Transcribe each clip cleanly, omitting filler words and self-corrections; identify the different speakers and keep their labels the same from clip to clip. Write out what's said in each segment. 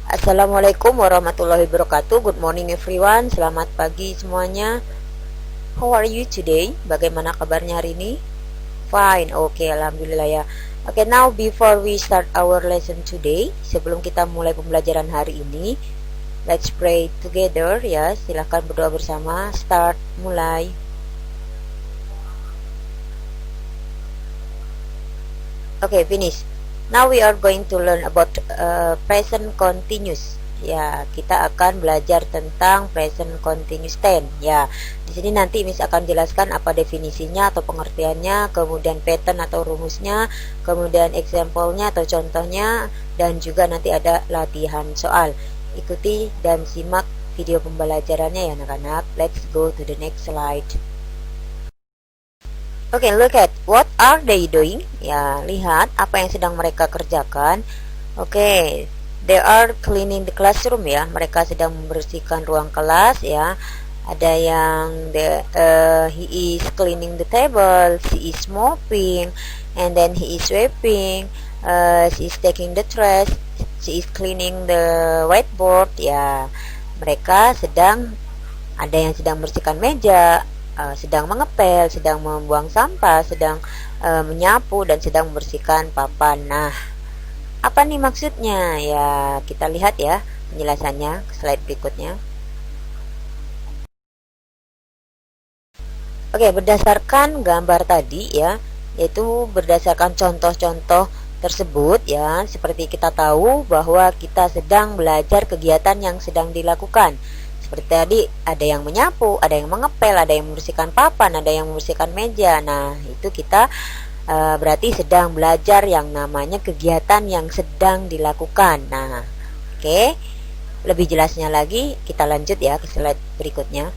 Speaker 1: Assalamualaikum warahmatullahi wabarakatuh. Good morning everyone. Selamat pagi semuanya. How are you today? Bagaimana kabarnya hari ini? Fine. Oke, alhamdulillah ya. Oke, now before we start our lesson today, sebelum kita mulai pembelajaran hari ini, let's pray together ya. Silahkan berdoa bersama. Start, mulai. Oke, finish. Now we are going to learn about present continuous. Ya, kita akan belajar tentang present continuous tense. Ya, di sini nanti Miss akan jelaskan apa definisinya atau pengertiannya, kemudian pattern atau rumusnya, kemudian example-nya atau contohnya, dan juga nanti ada latihan soal. Ikuti dan simak video pembelajarannya ya anak-anak. Let's go to the next slide. Oke, look at what are they doing? Ya, lihat apa yang sedang mereka kerjakan. Oke, they are cleaning the classroom ya. Mereka sedang membersihkan ruang kelas ya. Ada yang he is cleaning the table, she is mopping, and then he is sweeping. She is taking the trash, she is cleaning the whiteboard ya. Mereka sedang, ada yang sedang membersihkan meja, sedang mengepel, sedang membuang sampah, sedang menyapu, dan sedang membersihkan papan. Nah, apa nih maksudnya? Ya, kita lihat ya penjelasannya ke slide berikutnya. Oke, berdasarkan gambar tadi ya, yaitu berdasarkan contoh-contoh tersebut ya, seperti kita tahu bahwa kita sedang belajar kegiatan yang sedang dilakukan. Seperti tadi, ada yang menyapu, ada yang mengepel, ada yang membersihkan papan, ada yang membersihkan meja. Nah, itu kita berarti sedang belajar yang namanya kegiatan yang sedang dilakukan. Nah, oke. Lebih jelasnya lagi, kita lanjut ya ke slide berikutnya.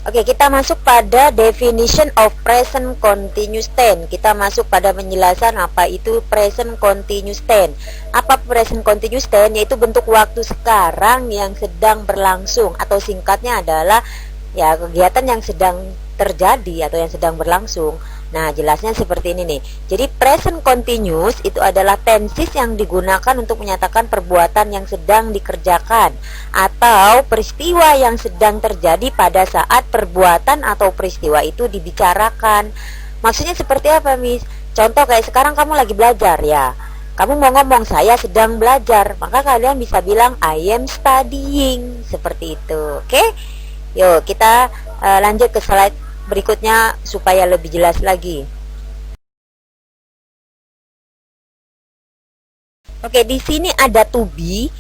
Speaker 1: Oke, kita masuk pada definition of present continuous tense. Kita masuk pada penjelasan apa itu present continuous tense. Apa present continuous tense? Yaitu bentuk waktu sekarang yang sedang berlangsung, atau singkatnya adalah ya kegiatan yang sedang terjadi atau yang sedang berlangsung. Nah, jelasnya seperti ini nih. Jadi present continuous itu adalah tenses yang digunakan untuk menyatakan perbuatan yang sedang dikerjakan atau peristiwa yang sedang terjadi pada saat perbuatan atau peristiwa itu dibicarakan. Maksudnya seperti apa, Miss? Contoh kayak sekarang kamu lagi belajar ya. Kamu mau ngomong saya sedang belajar, maka kalian bisa bilang I am studying, seperti itu. Oke? Yuk, kita lanjut ke slide berikutnya supaya lebih jelas lagi. Oke, di sini ada to be,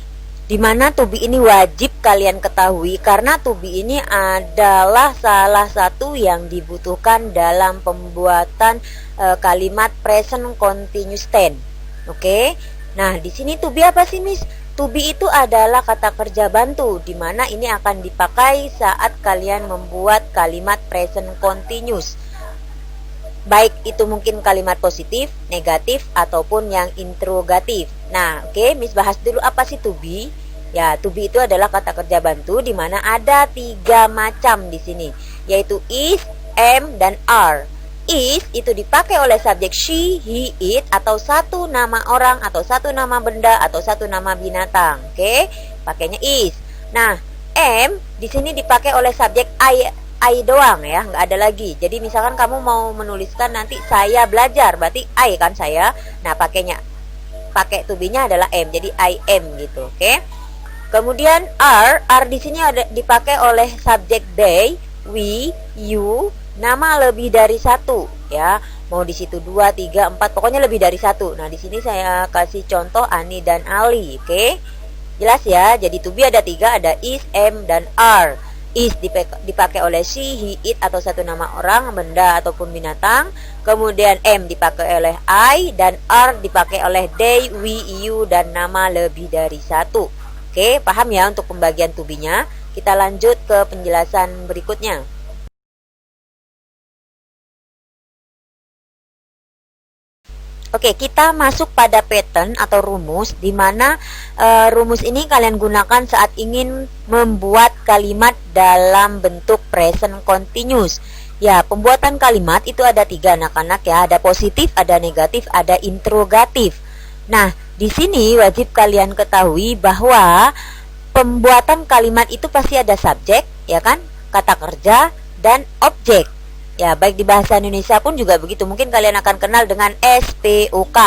Speaker 1: di mana to be ini wajib kalian ketahui karena to be ini adalah salah satu yang dibutuhkan dalam pembuatan kalimat present continuous tense. Oke. Nah, di sini to be apa sih, Miss? To be itu adalah kata kerja bantu, di mana ini akan dipakai saat kalian membuat kalimat present continuous. Baik itu mungkin kalimat positif, negatif, ataupun yang interrogatif. Nah, oke, Miss bahas dulu apa sih to be? Ya, to be itu adalah kata kerja bantu, di mana ada 3 macam di sini, yaitu is, am, dan are. Is itu dipakai oleh subjek she, he, it, atau satu nama orang, atau satu nama benda, atau satu nama binatang. Oke, pakainya is. Nah, am di sini dipakai oleh subjek I doang ya, nggak ada lagi. Jadi misalkan kamu mau menuliskan nanti saya belajar, berarti I kan saya. Nah, pakai to be-nya adalah am, jadi I am gitu. Oke. Kemudian are di sini ada dipakai oleh subjek they, we, you, nama lebih dari satu ya, mau di situ 2, 3, 4, pokoknya lebih dari satu. Nah, di sini saya kasih contoh Ani dan Ali. Oke, jelas ya. Jadi to be ada 3, ada is, am, dan are. Is dipakai oleh she, he, it, atau satu nama orang, benda, ataupun binatang. Kemudian am dipakai oleh I, dan are dipakai oleh they, we, you, dan nama lebih dari satu. Oke, paham ya untuk pembagian to be-nya? Kita lanjut ke penjelasan berikutnya. Oke, kita masuk pada pattern atau rumus, di mana rumus ini kalian gunakan saat ingin membuat kalimat dalam bentuk present continuous. Ya, pembuatan kalimat itu ada 3 anak-anak ya, ada positif, ada negatif, ada interrogatif. Nah, di sini wajib kalian ketahui bahwa pembuatan kalimat itu pasti ada subjek, ya kan, kata kerja, dan objek. Ya, baik di bahasa Indonesia pun juga begitu. Mungkin kalian akan kenal dengan SPOK.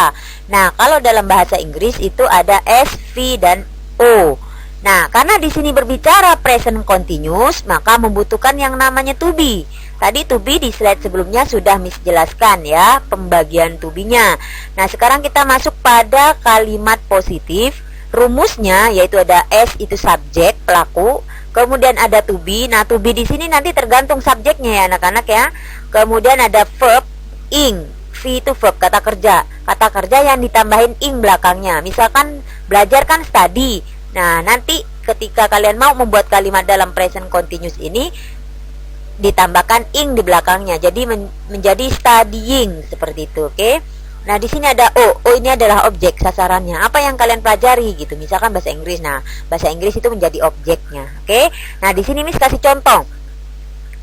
Speaker 1: Nah, kalau dalam bahasa Inggris itu ada SV dan O. Nah, karena di sini berbicara present continuous, maka membutuhkan yang namanya to be. Tadi to be di slide sebelumnya sudah Miss jelaskan ya, pembagian to be-nya. Nah, sekarang kita masuk pada kalimat positif. Rumusnya yaitu ada S itu subjek, pelaku, kemudian ada to be. Nah, to be di sini nanti tergantung subjeknya ya anak-anak ya. Kemudian ada verb ing. V itu verb, kata kerja. Kata kerja yang ditambahin ing belakangnya. Misalkan belajar kan study. Nah, nanti ketika kalian mau membuat kalimat dalam present continuous ini ditambahkan ing di belakangnya. Jadi menjadi studying seperti itu, oke? Nah, di sini ada O. O ini adalah objek sasarannya. Apa yang kalian pelajari gitu. Misalkan bahasa Inggris. Nah, bahasa Inggris itu menjadi objeknya. Oke? Nah, di sini Miss kasih contoh.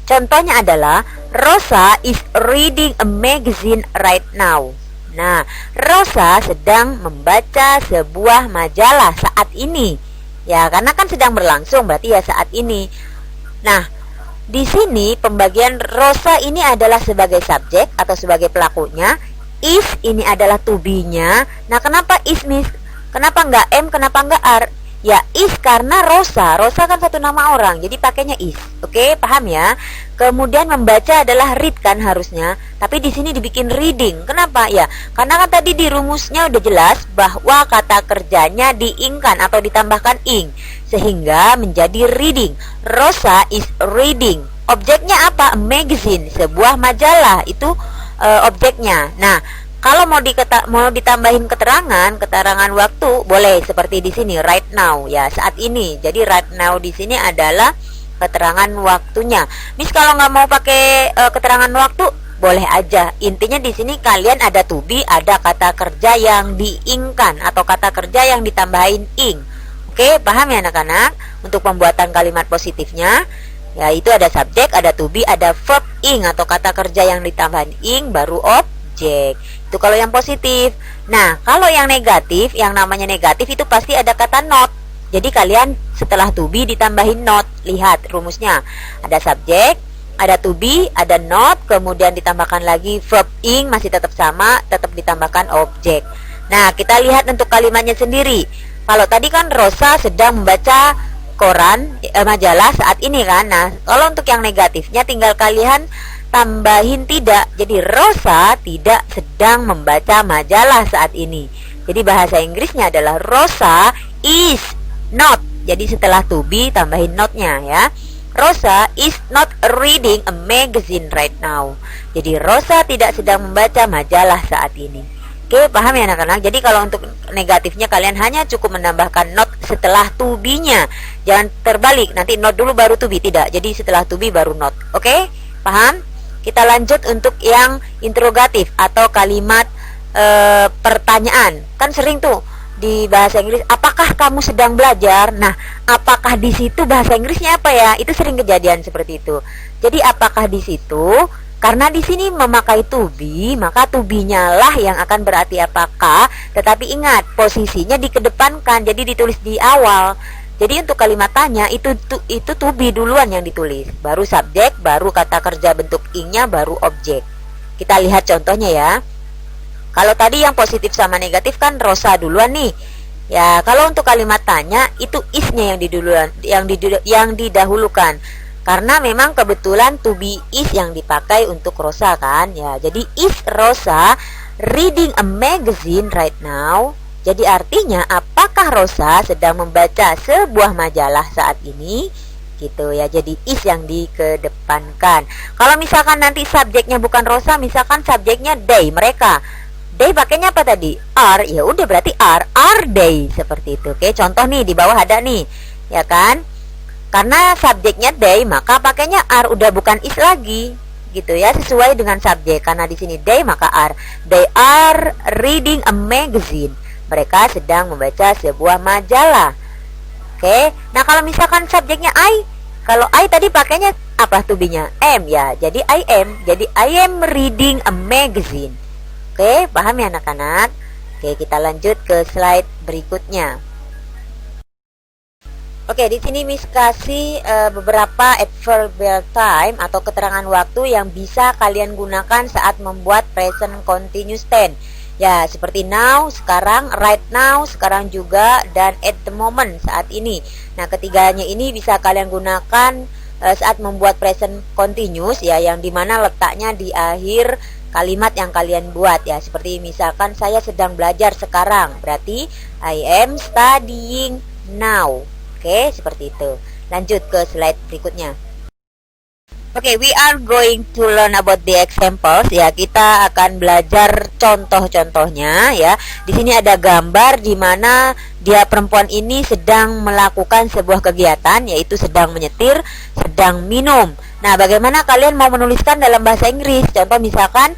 Speaker 1: Contohnya adalah Rosa is reading a magazine right now. Nah, Rosa sedang membaca sebuah majalah saat ini. Ya, karena kan sedang berlangsung, berarti ya saat ini. Nah, di sini pembagian Rosa ini adalah sebagai subjek atau sebagai pelakunya. Is ini adalah to be-nya. Nah, kenapa is, Miss? Kenapa enggak M, kenapa enggak R? Ya, is karena Rosa. Rosa kan satu nama orang, jadi pakainya is. Oke, paham ya? Kemudian membaca adalah read kan harusnya, tapi di sini dibikin reading. Kenapa? Ya, karena kan tadi di rumusnya udah jelas bahwa kata kerjanya diingkan atau ditambahkan ing, sehingga menjadi reading. Rosa is reading. Objeknya apa? A magazine, sebuah majalah. Itu objeknya. Nah, kalau mau ditambahin keterangan waktu boleh seperti di sini right now ya, saat ini. Jadi right now di sini adalah keterangan waktunya. Miss kalau nggak mau pakai keterangan waktu boleh aja. Intinya di sini kalian ada to be, ada kata kerja yang diingkan atau kata kerja yang ditambahin ing. Oke, paham ya anak-anak? Untuk pembuatan kalimat positifnya ya itu ada subjek, ada to be, ada verb ing atau kata kerja yang ditambahin ing baru objek. Itu kalau yang positif. Nah, kalau yang negatif, yang namanya negatif itu pasti ada kata not. Jadi kalian setelah to be ditambahin not. Lihat rumusnya. Ada subjek, ada to be, ada not, kemudian ditambahkan lagi verb ing masih tetap sama, tetap ditambahkan objek. Nah, kita lihat untuk kalimatnya sendiri. Kalau tadi kan Rosa sedang membaca koran, majalah saat ini kan. Nah, kalau untuk yang negatifnya tinggal kalian tambahin tidak. Jadi Rosa tidak sedang membaca majalah saat ini. Jadi bahasa Inggrisnya adalah Rosa is not. Jadi setelah to be tambahin notnya ya. Rosa is not reading a magazine right now. Jadi Rosa tidak sedang membaca majalah saat ini. Oke, paham ya anak-anak? Jadi kalau untuk negatifnya kalian hanya cukup menambahkan not setelah to be-nya. Jangan terbalik, nanti not dulu baru to be. Tidak, jadi setelah to be baru not. Oke, paham? Kita lanjut untuk yang interrogatif atau kalimat pertanyaan. Kan sering tuh di bahasa Inggris, apakah kamu sedang belajar? Nah, apakah di situ bahasa Inggrisnya apa ya? Itu sering kejadian seperti itu. Jadi apakah di situ? Karena di sini memakai to be, maka to be-nya lah yang akan berarti apakah. Tetapi ingat, posisinya dikedepankan, jadi ditulis di awal. Jadi untuk kalimat tanya itu to be duluan yang ditulis, baru subjek, baru kata kerja bentuk ing-nya, baru objek. Kita lihat contohnya ya. Kalau tadi yang positif sama negatif kan Rosa duluan nih. Ya, kalau untuk kalimat tanya itu is-nya yang didahulukan. Karena memang kebetulan to be is yang dipakai untuk Rosa kan. Ya, jadi is Rosa reading a magazine right now? Jadi artinya apakah Rosa sedang membaca sebuah majalah saat ini? Gitu ya. Jadi is yang dikedepankan. Kalau misalkan nanti subjeknya bukan Rosa, misalkan subjeknya they, mereka. They pakainya apa tadi? Are. Ya udah berarti are they seperti itu. Oke, contoh nih di bawah ada nih. Ya kan? Karena subjeknya they, maka pakainya are, udah bukan is lagi. Gitu ya, sesuai dengan subjek. Karena di sini they, maka are. They are reading a magazine. Mereka sedang membaca sebuah majalah. Oke. Nah, kalau misalkan subjeknya I, kalau I tadi pakainya apa to be-nya? Am ya. Jadi I am. Jadi I am reading a magazine. Oke, paham ya anak-anak? Oke, kita lanjut ke slide berikutnya. Oke, di sini Miss kasih beberapa adverbial time atau keterangan waktu yang bisa kalian gunakan saat membuat present continuous tense. Ya, seperti now, sekarang, right now, sekarang juga, dan at the moment, saat ini. Nah, ketiganya ini bisa kalian gunakan saat membuat present continuous, ya, yang dimana letaknya di akhir kalimat yang kalian buat, ya. Seperti misalkan saya sedang belajar sekarang, berarti I am studying now. Oke, seperti itu. Lanjut ke slide berikutnya. Oke, we are going to learn about the examples. Ya, kita akan belajar contoh-contohnya. Ya, di sini ada gambar di mana dia perempuan ini sedang melakukan sebuah kegiatan, yaitu sedang menyetir, sedang minum. Nah, bagaimana kalian mau menuliskan dalam bahasa Inggris? Contoh misalkan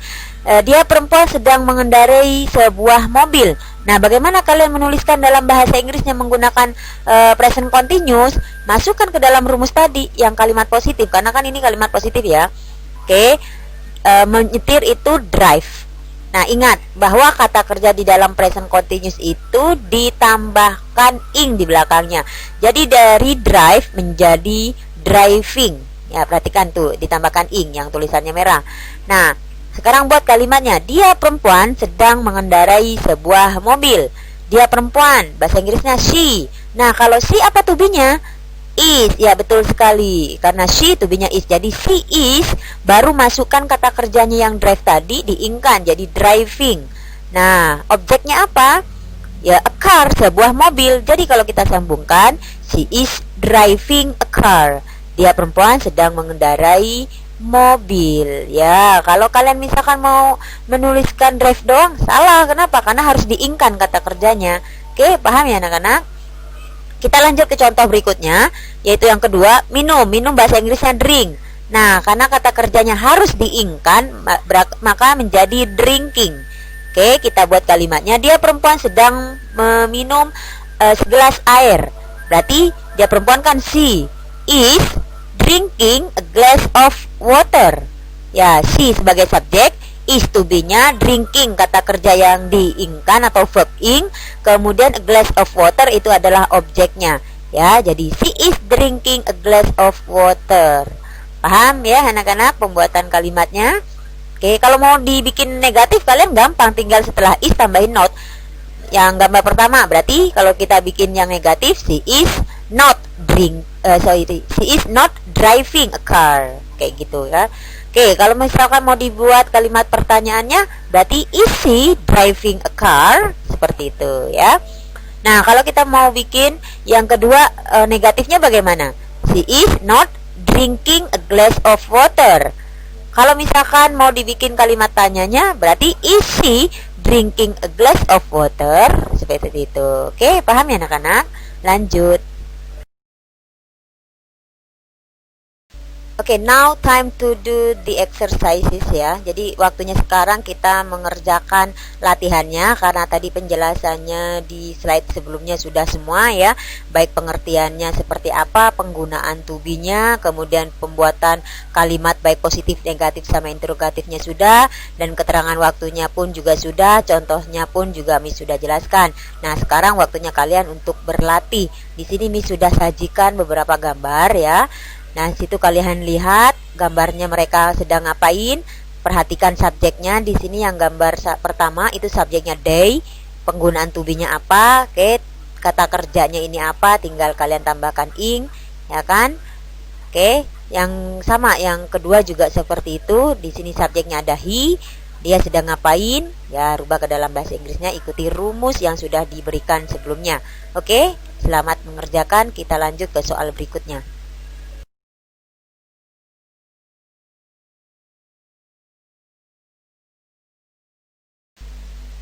Speaker 1: dia perempuan sedang mengendarai sebuah mobil. Nah, bagaimana kalian menuliskan dalam bahasa Inggrisnya menggunakan present continuous? Masukkan ke dalam rumus tadi yang kalimat positif, karena kan ini kalimat positif ya. Oke, menyetir itu drive. Nah, ingat bahwa kata kerja di dalam present continuous itu ditambahkan ing di belakangnya. Jadi dari drive menjadi driving. Ya, perhatikan tuh, ditambahkan ing yang tulisannya merah. Nah, sekarang buat kalimatnya. Dia perempuan sedang mengendarai sebuah mobil. Dia perempuan, bahasa Inggrisnya she. Nah, kalau she apa to be-nya? Is. Ya, betul sekali. Karena she to be-nya is. Jadi she is, baru masukkan kata kerjanya yang drive tadi, diingkan jadi driving. Nah, objeknya apa? Ya, a car, sebuah mobil. Jadi kalau kita sambungkan, she is driving a car. Dia perempuan sedang mengendarai mobil. Ya, kalau kalian misalkan mau menuliskan drive doang, salah. Kenapa? Karena harus diingkan kata kerjanya. Oke, paham ya anak-anak? Kita lanjut ke contoh berikutnya, yaitu yang kedua, minum. Minum bahasa Inggrisnya drink. Nah, karena kata kerjanya harus diingkan, maka menjadi drinking. Oke, kita buat kalimatnya. Dia perempuan sedang meminum segelas air. Berarti dia perempuan kan she is drinking a glass of water. Ya, she sebagai subjek, is to be-nya, drinking kata kerja yang diingkan atau verb ing, kemudian a glass of water itu adalah objeknya. Ya, jadi she is drinking a glass of water. Paham ya anak-anak pembuatan kalimatnya? Oke, kalau mau dibikin negatif kalian gampang, tinggal setelah is tambahin not. Yang gambar pertama berarti kalau kita bikin yang negatif, she is not she is not driving a car, kayak gitu ya. Oke, kalau misalkan mau dibuat kalimat pertanyaannya, berarti is she driving a car, seperti itu ya. Nah, kalau kita mau bikin yang kedua negatifnya bagaimana? She is not drinking a glass of water. Kalau misalkan mau dibikin kalimat tanyanya, berarti is she drinking a glass of water, seperti itu. Oke, paham ya anak-anak? Lanjut. Oke, now time to do the exercises ya. Jadi waktunya sekarang kita mengerjakan latihannya, karena tadi penjelasannya di slide sebelumnya sudah semua ya. Baik pengertiannya seperti apa, penggunaan to be-nya, kemudian pembuatan kalimat baik positif, negatif sama interrogatifnya sudah, dan keterangan waktunya pun juga sudah, contohnya pun juga Miss sudah jelaskan. Nah, sekarang waktunya kalian untuk berlatih. Di sini Miss sudah sajikan beberapa gambar ya. Nah, situ kalian lihat gambarnya mereka sedang ngapain. Perhatikan subjeknya. Di sini yang gambar pertama itu subjeknya they, penggunaan to be-nya apa, oke, kata kerjanya ini apa, tinggal kalian tambahkan ing, ya kan? Oke, yang sama yang kedua juga seperti itu. Di sini subjeknya ada he, dia sedang ngapain? Ya, rubah ke dalam bahasa Inggrisnya, ikuti rumus yang sudah diberikan sebelumnya. Oke, selamat mengerjakan. Kita lanjut ke soal berikutnya.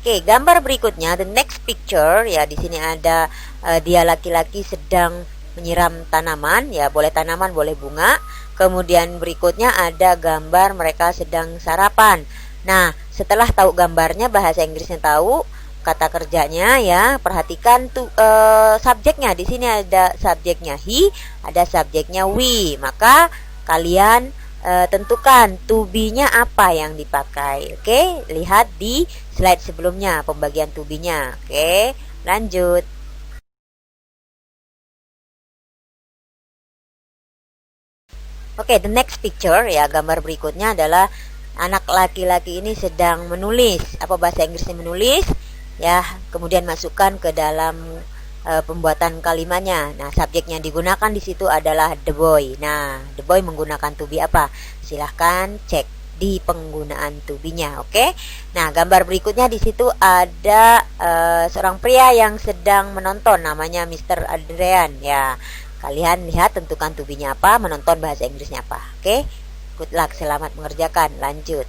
Speaker 1: Oke, gambar berikutnya, the next picture ya. Di sini ada dia laki-laki sedang menyiram tanaman, ya, boleh tanaman, boleh bunga. Kemudian berikutnya ada gambar mereka sedang sarapan. Nah, setelah tahu gambarnya, bahasa Inggrisnya tahu, kata kerjanya ya, perhatikan tuh subjeknya. Di sini ada subjeknya he, ada subjeknya we. Maka kalian tentukan to be-nya apa yang dipakai. Oke, lihat di slide sebelumnya pembagian to be-nya. Oke, lanjut. Oke, the next picture ya, gambar berikutnya adalah anak laki-laki ini sedang menulis. Apa bahasa Inggrisnya menulis? Ya, kemudian masukkan ke dalam pembuatan kalimatnya. Nah, subjek yang digunakan di situ adalah the boy. Nah, the boy menggunakan to be apa? Silahkan cek di penggunaan to be-nya, oke? Nah, gambar berikutnya di situ ada seorang pria yang sedang menonton, namanya Mr. Adrian. Ya, kalian lihat tentukan to be-nya apa, menonton bahasa Inggrisnya apa, oke? Good luck, selamat mengerjakan. Lanjut.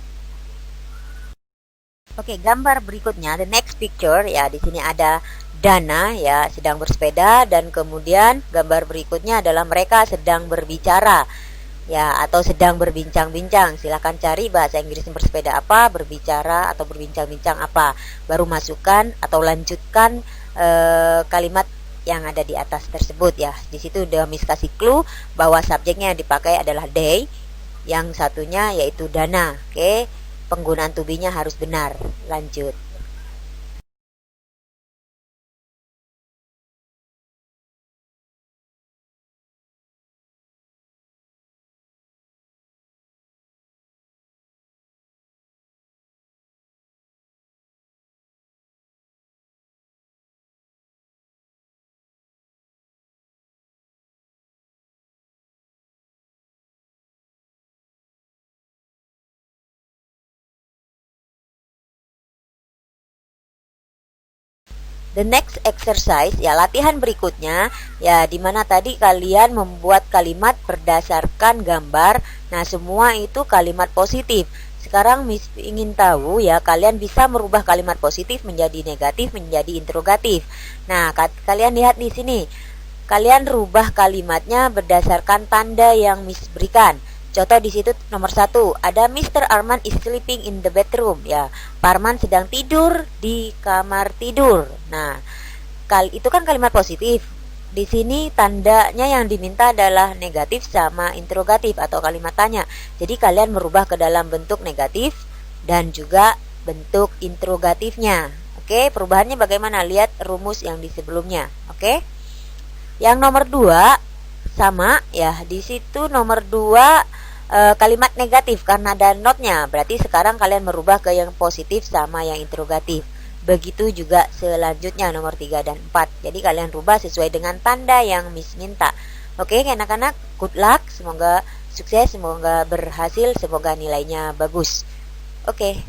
Speaker 1: Oke, gambar berikutnya, the next picture ya, di sini ada Dana ya sedang bersepeda, dan kemudian gambar berikutnya adalah mereka sedang berbicara ya, atau sedang berbincang-bincang. Silahkan cari bahasa Inggris bersepeda apa, berbicara atau berbincang-bincang apa, baru masukkan atau lanjutkan kalimat yang ada di atas tersebut ya. Di situ udah Miss kasih clue bahwa subjeknya yang dipakai adalah they, yang satunya yaitu Dana. Oke, penggunaan to be-nya harus benar. Lanjut. The next exercise ya, latihan berikutnya ya, dimana tadi kalian membuat kalimat berdasarkan gambar. Nah, semua itu kalimat positif. Sekarang Miss ingin tahu ya, kalian bisa merubah kalimat positif menjadi negatif, menjadi interrogatif. Nah, kalian lihat di sini. Kalian rubah kalimatnya berdasarkan tanda yang Miss berikan. Contoh di situ nomor 1 ada Mr. Arman is sleeping in the bedroom ya. Parman sedang tidur di kamar tidur. Nah, itu kan kalimat positif. Di sini tandanya yang diminta adalah negatif sama interrogatif atau kalimat tanya. Jadi kalian merubah ke dalam bentuk negatif dan juga bentuk interrogatifnya. Oke, perubahannya bagaimana? Lihat rumus yang di sebelumnya. Oke. Yang nomor 2 sama ya, di situ nomor 2 kalimat negatif karena ada notnya. Berarti sekarang kalian merubah ke yang positif sama yang interrogatif. Begitu juga selanjutnya nomor 3 dan 4. Jadi kalian rubah sesuai dengan tanda yang Miss minta. Oke, anak-anak, good luck. Semoga sukses, semoga berhasil, semoga nilainya bagus. Oke.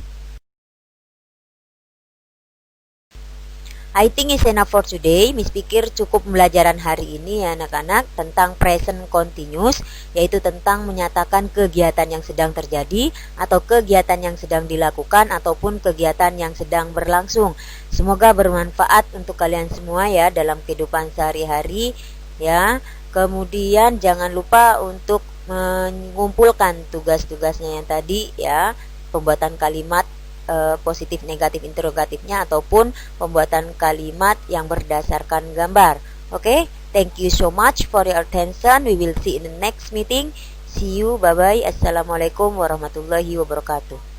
Speaker 1: I think is enough for today. Miss pikir cukup pembelajaran hari ini ya anak-anak tentang present continuous, yaitu tentang menyatakan kegiatan yang sedang terjadi atau kegiatan yang sedang dilakukan ataupun kegiatan yang sedang berlangsung. Semoga bermanfaat untuk kalian semua ya dalam kehidupan sehari-hari ya. Kemudian jangan lupa untuk mengumpulkan tugas-tugasnya yang tadi ya, pembuatan kalimat positif, negatif, interrogatifnya ataupun pembuatan kalimat yang berdasarkan gambar. Oke, thank you so much for your attention. We will see in the next meeting. See you, bye bye. Assalamualaikum warahmatullahi wabarakatuh.